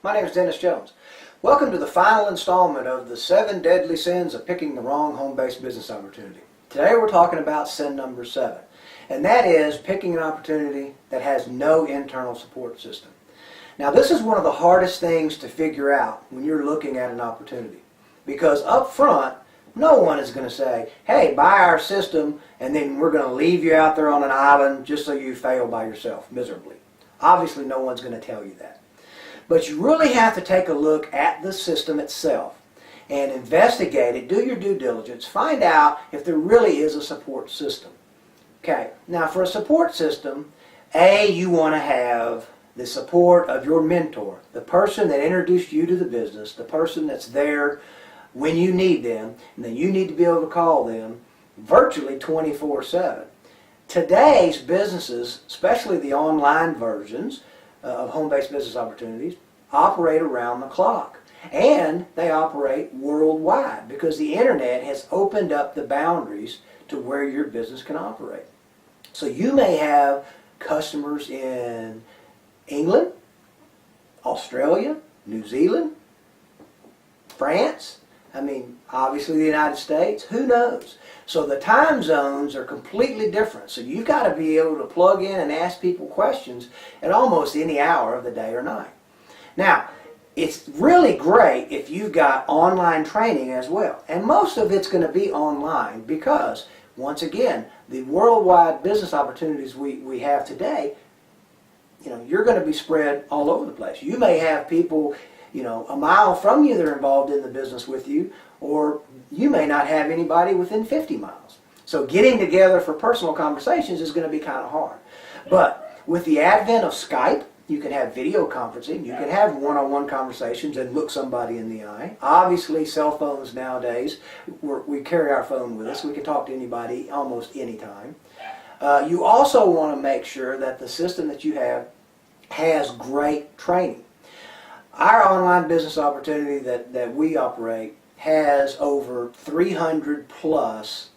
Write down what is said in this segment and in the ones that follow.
My name is Dennis Jones. Welcome to the final installment of the 7 Deadly Sins of Picking the Wrong Home-Based Business Opportunity. Today we're talking about sin number 7, and that is picking an opportunity that has no internal support system. Now this is one of the hardest things to figure out when you're looking at an opportunity, because up front no one is going to say, hey, buy our system and then we're going to leave you out there on an island just so you fail by yourself miserably. Obviously no one's going to tell you that. But you really have to take a look at the system itself and investigate it, do your due diligence, find out if there really is a support system. Okay, now for a support system, you want to have the support of your mentor, the person that introduced you to the business, the person that's there when you need them, and then you need to be able to call them virtually 24/7. Today's businesses, especially the online versions of home-based business opportunities, operate around the clock. And they operate worldwide because the internet has opened up the boundaries to where your business can operate. So you may have customers in England, Australia, New Zealand, France, obviously the United States, who knows? So the time zones are completely different. So you've got to be able to plug in and ask people questions at almost any hour of the day or night. Now, it's really great if you've got online training as well. And most of it's going to be online because, once again, the worldwide business opportunities we have today, you're going to be spread all over the place. You may have people a mile from you that are involved in the business with you, or you may not have anybody within 50 miles. So getting together for personal conversations is going to be kind of hard. But with the advent of Skype, you can have video conferencing, you can have one-on-one conversations and look somebody in the eye. Obviously, cell phones nowadays, we carry our phone with us. We can talk to anybody almost anytime. You also want to make sure that the system that you have has great training. Our online business opportunity that we operate has over 300 plus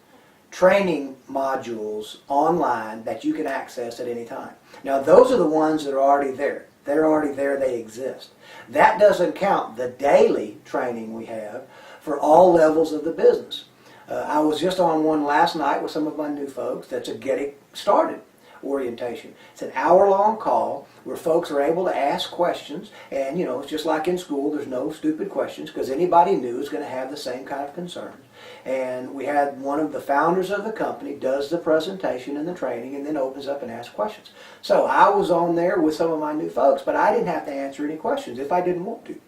training modules online that you can access at any time. Now those are the ones that are already there. They're already there, they exist. That doesn't count the daily training we have for all levels of the business. I was just on one last night with some of my new folks. That's a getting started orientation. It's an hour-long call where folks are able to ask questions, and it's just like in school, there's no stupid questions because anybody new is going to have the same kind of concerns. And we had one of the founders of the company does the presentation and the training and then opens up and asks questions. So I was on there with some of my new folks, but I didn't have to answer any questions if I didn't want to.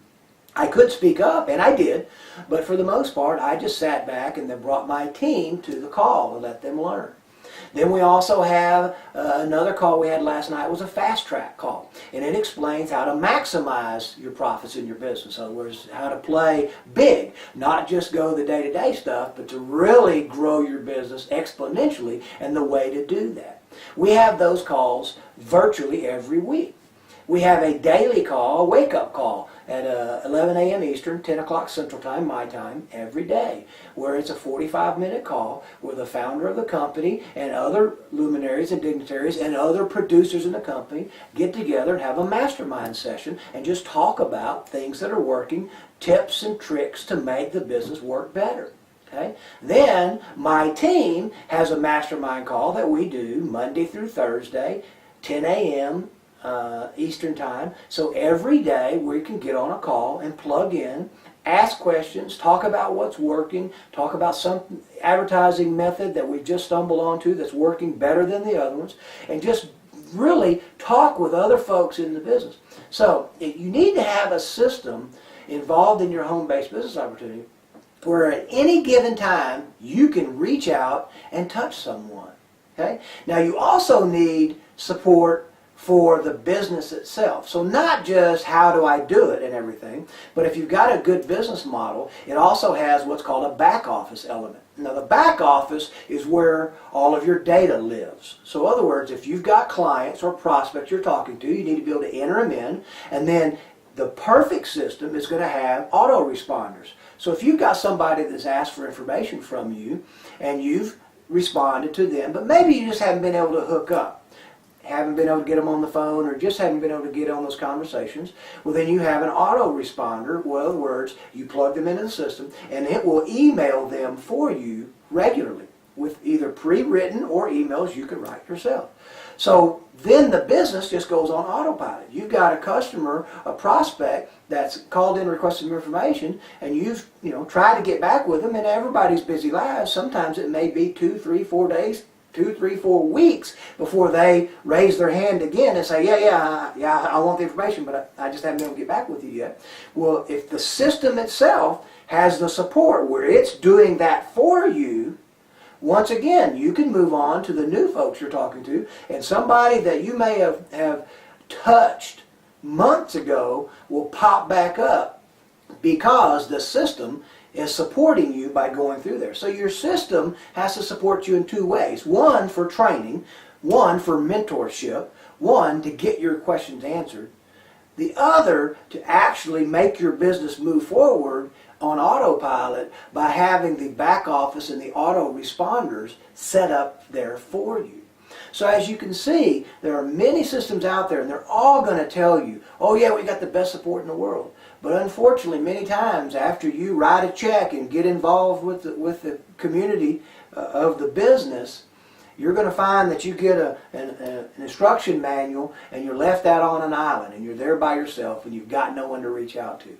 I could speak up, and I did, but for the most part, I just sat back and then brought my team to the call to let them learn. Then we also have another call we had last night was a fast track call, and it explains how to maximize your profits in your business. In other words, how to play big, not just go the day-to-day stuff, but to really grow your business exponentially, and the way to do that. We have those calls virtually every week. We have a daily call, a wake-up call, at 11 a.m. Eastern, 10 o'clock Central Time, my time, every day, where it's a 45-minute call where the founder of the company and other luminaries and dignitaries and other producers in the company get together and have a mastermind session and just talk about things that are working, tips and tricks to make the business work better. Okay? Then my team has a mastermind call that we do Monday through Thursday, 10 a.m. Eastern Time. So every day we can get on a call and plug in, ask questions, talk about what's working, talk about some advertising method that we've just stumbled onto that's working better than the other ones, and just really talk with other folks in the business. So you need to have a system involved in your home-based business opportunity where at any given time you can reach out and touch someone. Okay? Now you also need support for the business itself. So not just how do I do it and everything, but if you've got a good business model, it also has what's called a back office element. Now the back office is where all of your data lives. So in other words, if you've got clients or prospects you're talking to, you need to be able to enter them in, and then the perfect system is going to have autoresponders. So if you've got somebody that's asked for information from you and you've responded to them, but maybe you just haven't been able to hook up, haven't been able to get them on the phone or just haven't been able to get on those conversations, well then you have an autoresponder. Well, in other words, you plug them into the system and it will email them for you regularly with either pre-written or emails you can write yourself. So then the business just goes on autopilot. You've got a customer, a prospect that's called in requesting information, and you've tried to get back with them, and everybody's busy lives. Sometimes it may be 2, 3, 4 days, 2, 3, 4 weeks before they raise their hand again and say, yeah, I want the information, but I just haven't been able to get back with you yet. Well, if the system itself has the support where it's doing that for you, once again, you can move on to the new folks you're talking to, and somebody that you may have touched months ago will pop back up because the system is supporting you by going through there. So your system has to support you in 2 ways. One, for training. One, for mentorship. One, to get your questions answered. The other, to actually make your business move forward on autopilot by having the back office and the autoresponders set up there for you. So as you can see, there are many systems out there and they're all going to tell you, oh yeah, we got the best support in the world. But unfortunately, many times after you write a check and get involved with the community of the business, you're going to find that you get an instruction manual and you're left out on an island and you're there by yourself and you've got no one to reach out to.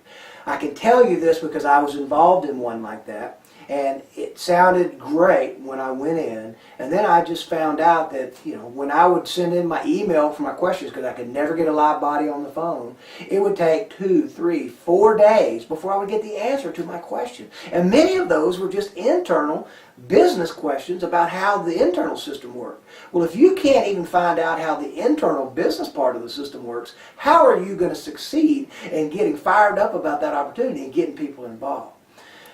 I can tell you this because I was involved in one like that, and it sounded great when I went in, and then I just found out that when I would send in my email for my questions, because I could never get a live body on the phone, it would take 2, 3, 4 days before I would get the answer to my question. And many of those were just internal business questions about how the internal system worked. Well, if you can't even find out how the internal business part of the system works, how are you going to succeed in getting fired up about that opportunity and getting people involved?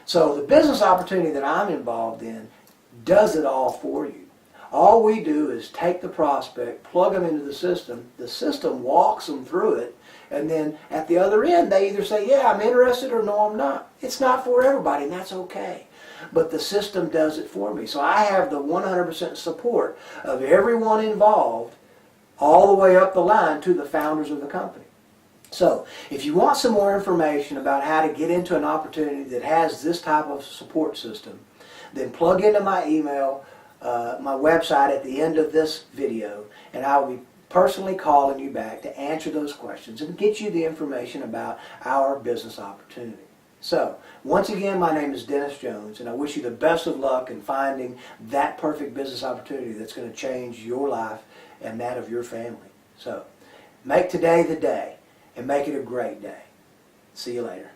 So the business opportunity that I'm involved in does it all for you. All we do is take the prospect, plug them into the system walks them through it, and then at the other end they either say, yeah, I'm interested, or no, I'm not. It's not for everybody, and that's okay. But the system does it for me. So I have the 100% support of everyone involved all the way up the line to the founders of the company. So if you want some more information about how to get into an opportunity that has this type of support system, then plug into my email, my website at the end of this video, and I will be personally calling you back to answer those questions and get you the information about our business opportunity. So, once again, my name is Dennis Jones, and I wish you the best of luck in finding that perfect business opportunity that's going to change your life and that of your family. So, make today the day, and make it a great day. See you later.